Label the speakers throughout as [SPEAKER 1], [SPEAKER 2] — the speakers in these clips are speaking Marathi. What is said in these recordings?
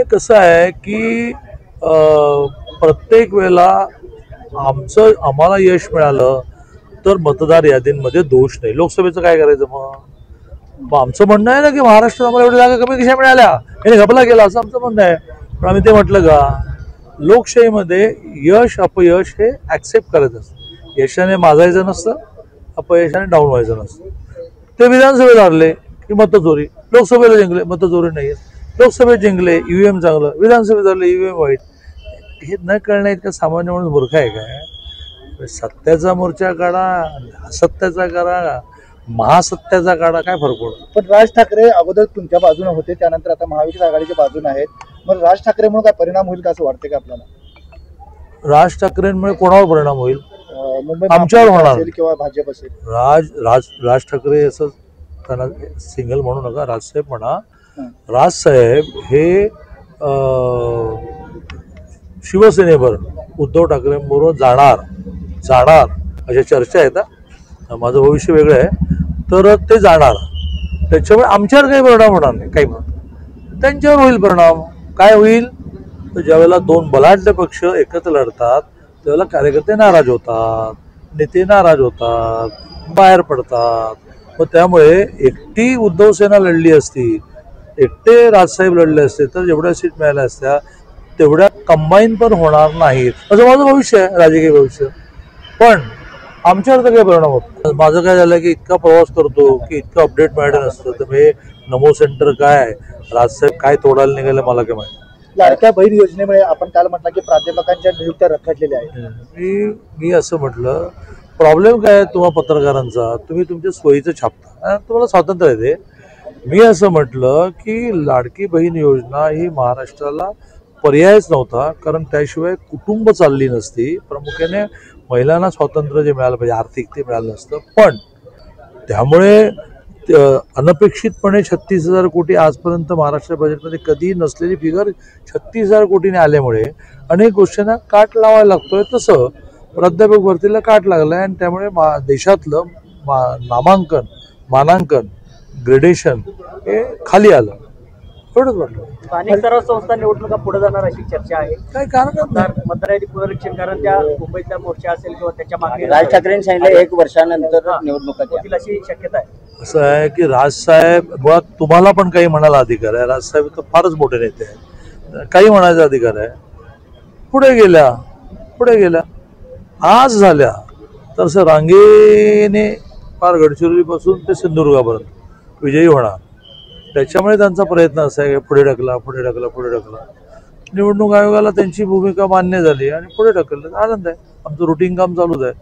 [SPEAKER 1] ते कसं आहे की प्रत्येक वेळेला आम्हाला यश मिळालं तर मतदार यादींमध्ये दोष नाही. लोकसभेचं काय करायचं मग आमचं म्हणणं आहे ना की महाराष्ट्रात आम्हाला एवढ्या जागा कमी कशा मिळाल्या, याने घपला गेला असं आमचं म्हणणं आहे. पण आम्ही ते म्हटलं का, लोकशाहीमध्ये यश अपयश हे ऍक्सेप्ट करायचं असतं. यशाने माजायचं नसतं, अपयशाने डाऊन व्हायचं नसतं. ते विधानसभेत हरले की मतचोरी, लोकसभेला जिंकले मतचोरी नाही, लोकसभेत जिंकले ईव्हीएम चांगलं, विधानसभेत हरले ईव्हीएम वाईट. हे न कळण्या इतका सामान्य माणूस मूर्ख आहे काय? सत्याचा मोर्चा काढा, असत्याचा करा, महासत्याचा काढा, काय फरक पडतो?
[SPEAKER 2] पण राज ठाकरे अगोदर तुमच्या बाजूने होते, त्यानंतर आता महाविकास आघाडीच्या बाजूने आहेत. मग राज ठाकरेमुळे काय परिणाम होईल का असं वाटतं का आपल्याला?
[SPEAKER 1] राज ठाकरेंमुळे कोणावर परिणाम होईल?
[SPEAKER 2] मुंबई
[SPEAKER 1] आमच्यावर होणार
[SPEAKER 2] किंवा भाजप असेल.
[SPEAKER 1] राज ठाकरे असं त्यांना सिंगल म्हणू नका, राजसाहेब म्हणा. राजसाहेब हे शिवसेनेवर उद्धव ठाकरेंबरोबर जाणार अशा चर्चा आहेत. माझं भविष्य वेगळं आहे, तर ते जाणार. त्याच्यामुळे आमच्यावर काही परिणाम होणार नाही. काही त्यांच्यावर होईल परिणाम. काय होईल तर ज्यावेळेला दोन बलाढ्य पक्ष एकत्र लढतात त्यावेळेला कार्यकर्ते नाराज होतात, नेते नाराज होतात, बाहेर पडतात. मग त्यामुळे एकटी उद्धव सेना लढली असती, एकटे राजसाहेब लढले असते तर जेवढ्या सीट मिळाल्या असत्या तेवढ्या कंबाईन पण होणार नाहीत असं माझं भविष्य आहे, राजकीय भविष्य. पण आमच्यावर तर काही परिणाम होतो. माझं काय झालं की इतका प्रवास करतो की इतकं अपडेट मिळालं नसतं. तर मी नमो सेंटर काय, राजसाहेब काय तोडायला निघाले मला काय माहिती.
[SPEAKER 2] लाडक्या बहीण योजनेमुळे आपण काल म्हटलं की प्राध्यापकांच्या नियुक्त्या रखडलेल्या आहेत.
[SPEAKER 1] मी असं म्हटलं, प्रॉब्लेम काय आहे तुम्हा पत्रकारांचा, तुम्ही तुमच्या सोयीचं छापता, तुम्हाला स्वातंत्र्य आहे ते. मी असं म्हटलं की लाडकी बहीण योजना ही महाराष्ट्राला पर्यायच नव्हता, कारण त्याशिवाय कुटुंब चालली नसती. प्रामुख्याने महिलांना स्वातंत्र्य जे मिळालं पाहिजे आर्थिक ते मिळालं नसतं. पण त्यामुळे अनपेक्षितपणे 36,000 कोटी आजपर्यंत महाराष्ट्र बजेटमध्ये कधी नसलेली फिगर 36,000 कोटीने आल्यामुळे अनेक गोष्टींना काट लावायला लागतोय. तसं प्राध्यापक भरतीला काट लागलाय आणि त्यामुळे देशातलं मानांकन ग्रेडेशन हे खाली आलं. एवढंच वाटलं.
[SPEAKER 3] स्थानिक स्तरावर संस्था निवडणुका पुढे जाणार अशी चर्चा आहे.
[SPEAKER 1] काय कारण
[SPEAKER 3] मतदारांची पुनरीक्षण, कारण त्या मुंबईतला मोर्चा असेल किंवा त्याच्या मागे
[SPEAKER 2] राज ठाकरेंनी सांगितलं 1 वर्षानंतर निवडणुका
[SPEAKER 3] होतील अशी शक्यता आहे.
[SPEAKER 1] असं आहे की राजसाहेब, मुळात तुम्हाला पण काही म्हणायला अधिकार आहे. राजसाहेब तर फारच मोठे नेते आहेत, काही म्हणायचा अधिकार आहे. पुढे गेल्या आज झाल्या तर असं रांगेने फार गडचिरोलीपासून ते सिंधुदुर्गापर्यंत विजयी होणार. त्याच्यामुळे त्यांचा प्रयत्न असा आहे की पुढे ढकला. निवडणूक आयोगाला त्यांची भूमिका मान्य झाली आणि पुढे ढकललं. आनंद आहे, आमचं रुटीन काम चालूच आहे.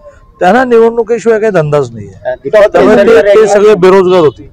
[SPEAKER 1] त्यांना निवडणुकीशिवाय काही धंदाच नाही आहे. त्यामुळे ते सगळे बेरोजगार होते.